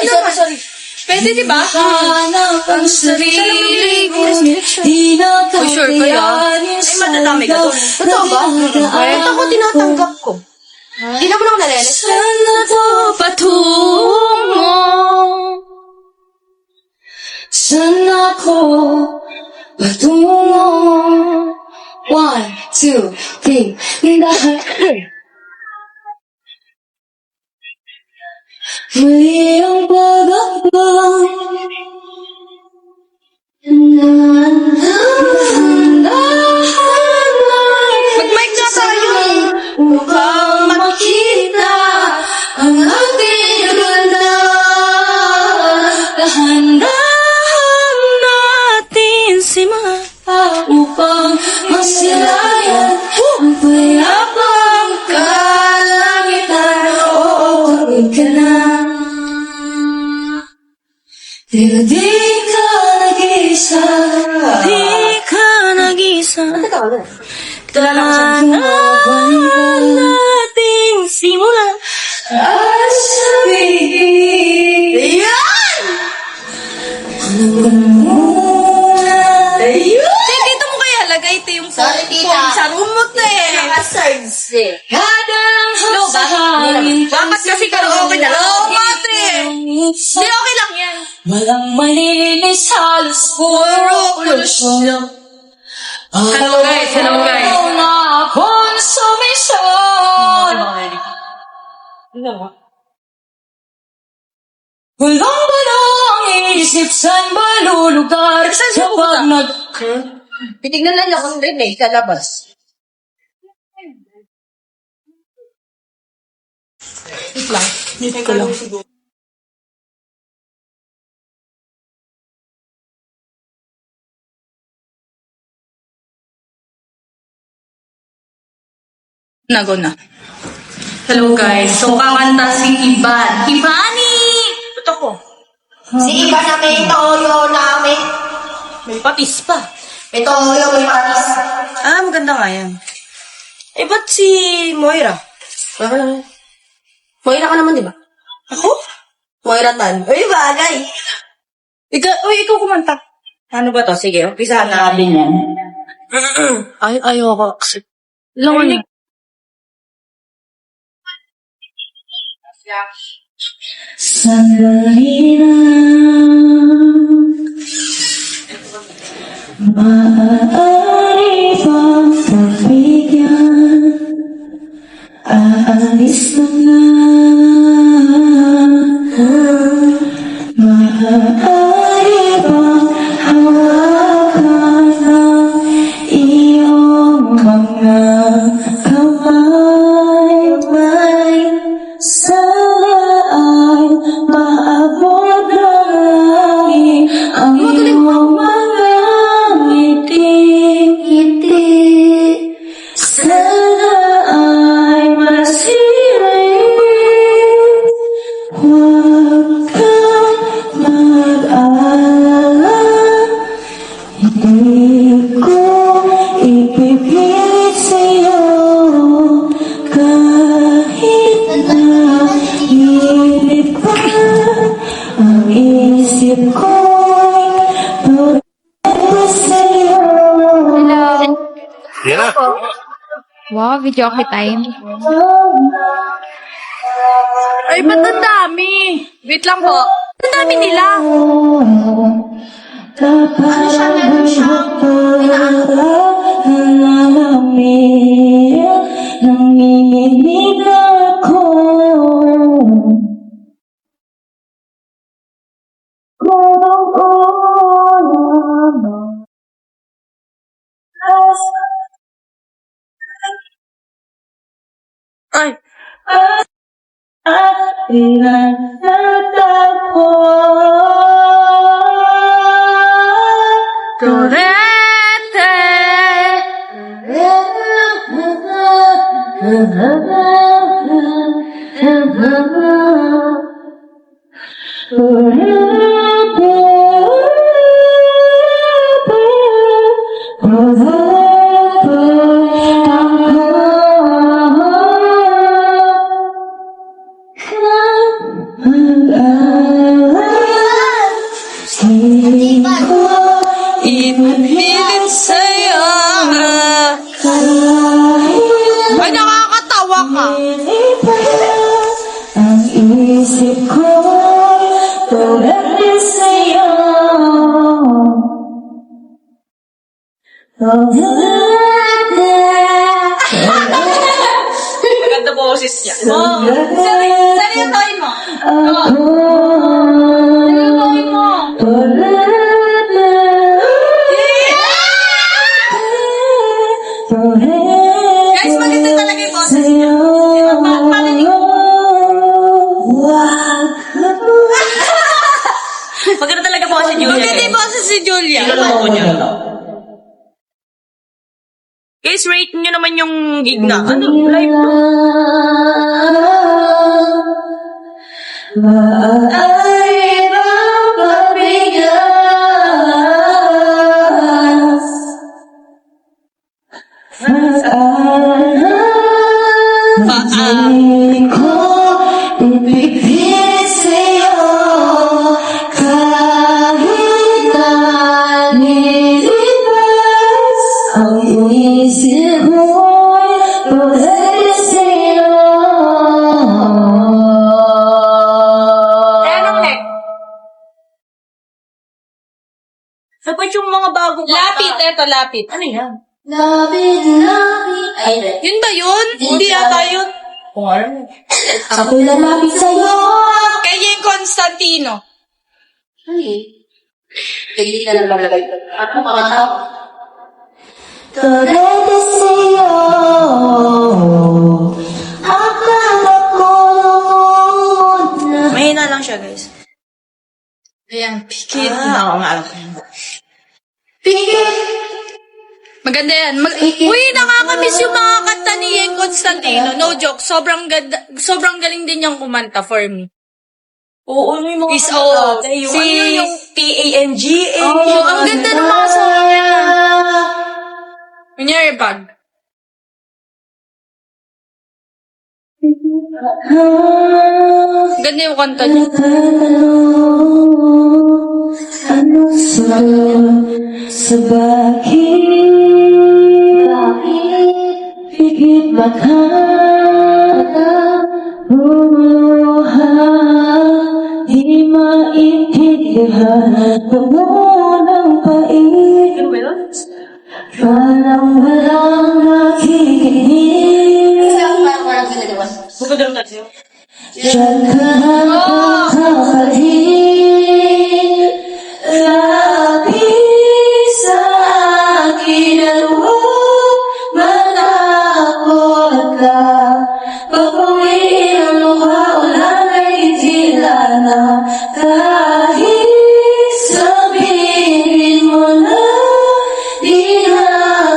sorry. Pwede, di ba? Hanap ang sarili ko, di na Sure kayo, kakayanin ay madadami ka doon. Totoo ba? Ba't ako tinatanggap ko? Di naman ako naleles. Saan na to patungo? Saan ako patungo? 1, 2, 3, dahil muli ang pag-abang Mag-mic na tayo. upang makita ang ating ganda. Dahan-dahan Natin si upang masilayan ang payapang kalangitan. Oo, pagod ka na, pero di ka nag-isa. Di ka nag-isa. Tanaan nating simulan. at sabihin. Ayan! Ano ba muna? Dito mo kaya lagay ito yung Sorry, tita. phone sa room mo, te. Naka-surge eh. Hadang Low ba? hangin. Dapat kasi karaoke na. Low ba, te? Hindi, okay lang yan. Walang malinis, halos puro polusyon. Hello, guys. Hello, guys. Ayaw na akong sumisyon. Walang balong isip saan ba lulugar kapag Titignan lang niya kung rin sa labas. Mute ko lang. Nago na. Hello guys. So, kakanta si Ivan. Ivani! Ito ko. Si Iba na may toyo namin. May patis pa. May toyo, may patis. Ah, maganda nga yan. Eh, ba't si Moira? Moira ka naman, di ba? Ako? Moira Tan. Uy, bagay. Ikaw kumanta. Ano ba to? Sige, umpisahan natin yan. Ayoko. Lawan niya. Sandali na maaari bang pagbigyan? Aalis na nga. Maaari bang hawakan ang iyong mga kamay? Sana ay maabot ng langit ang iyong mga ngiti. Sana ay masirit. Huwag kang mag-alala. Hindi ko ipipilit sa'yo kahit na init pa ang isip ko'y tuloy sa'yo. Yan na. Wow, video okay time. Ay, ba't ang dami? Wait lang po. Ang dami nila. Ano siya? Nanginginig ako. Ay, Pinagtatako. Torete. forever sa'yo. Maganda boses niya. Seryosohin mo. Seryosohin mo. Guys, maganda talaga yung boses niya. Parinig. Maganda talaga po si Julia. Maganda yung boses si Julia. Tinatawag niya. Guys, rate nyo naman yung gig na. Ano? Live to. Maaari bang pabigas Pag-aari ko ipigil sa'yo kahit na nilibas ang isip mo'y forever sa'yo. Anong next? Dapat yung mga bagong Lapit, eto, lapit. Ano yan? Lapit, lapit. Ay, Yun ba yun? Hindi ata yun. Kung ano. ako'y lalapit sa'yo. Kaya yung Constantino. Ay, hindi na nalalagay. Ano mga tao? Torete sa'yo. Akala ko noon na Mahina lang siya, guys. Ayan, pikit. Oo nga, alam ko. pigil. Maganda yan. Uy, nakakamiss yung mga kanta ni Yeng Constantino. No joke. Sobrang ganda, sobrang galing din niyang kumanta for me. Oo, ano yung mga Is all. Yung, Si- ano yung P-A-N-G-A. Oh, ang ganda ng mga song niya. Kunyari, bag. Ganda yung kanta niya. Ano sa bakit? Pigit makata di maintindihan ng pait. Ano ba yun? Parang walang nakikinig. Bukod lang natin yun. Diyan ka nakakapalit. Lapit sa akin at huwag manakot ka. Pag-uwi ang luha, wala na'y tila na. Kahit sabihin mo na di na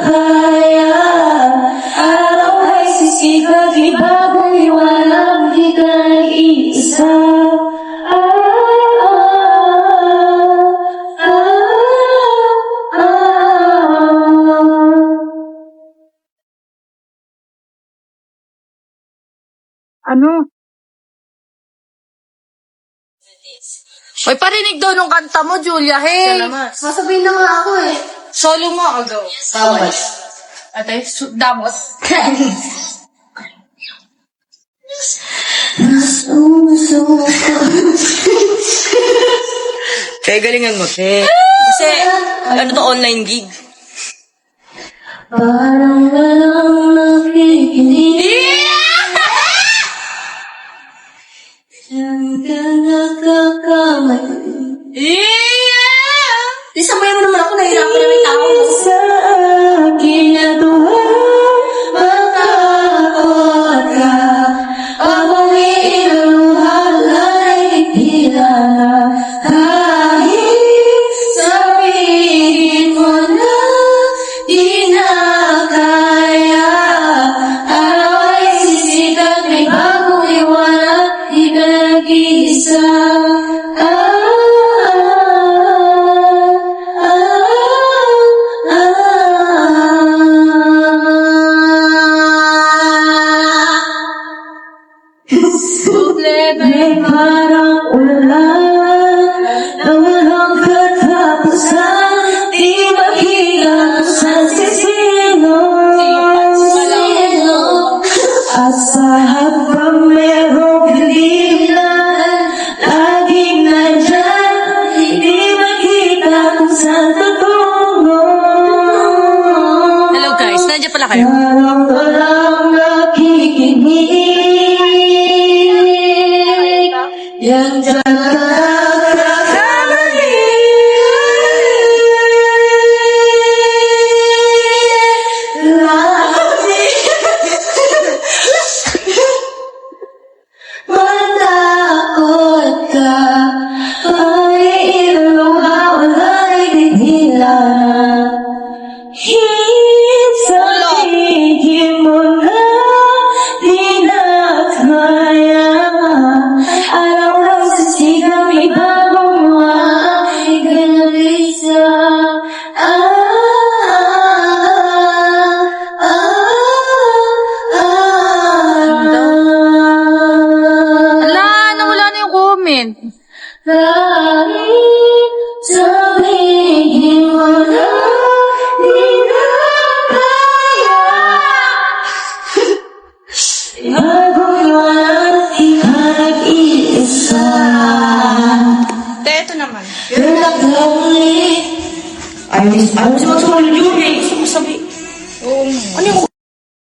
kaya. Araw ay sisikat, ibaba'y walang di ka nag-iisa. Ano? Uy, parinig daw nung kanta mo, Julia. Hey! Sasabihin na nga ako eh. Solo mo ako daw. Tawad. Ate, damot. Kaya galingan mo, te. Kasi, ano to, online gig. Parang walang nakikinig. Diyan ka nakakamali. Di sabayan mo naman ako, nahirapan na may tao. Sa akin at huwag matakot ka. Abang iluhalay tila na. Kahit sabihin mo na di na kaya. Araw ay sisikat, may bagong liwanag, di ka nag-iisa. May parang ulan Matakot ka, ay iluha, wala'y titila. Sabihin mo na, di na kaya. Araw-araw sa sigaw, ibabang mo aking ganabisa. Ala, nawala na yung comment. Sabihin mo na, di na kaya. Ibabang mo aking nag-iisa. Te, ito naman. You're not lonely. Ayaw siya magsumunod yun eh. Gusto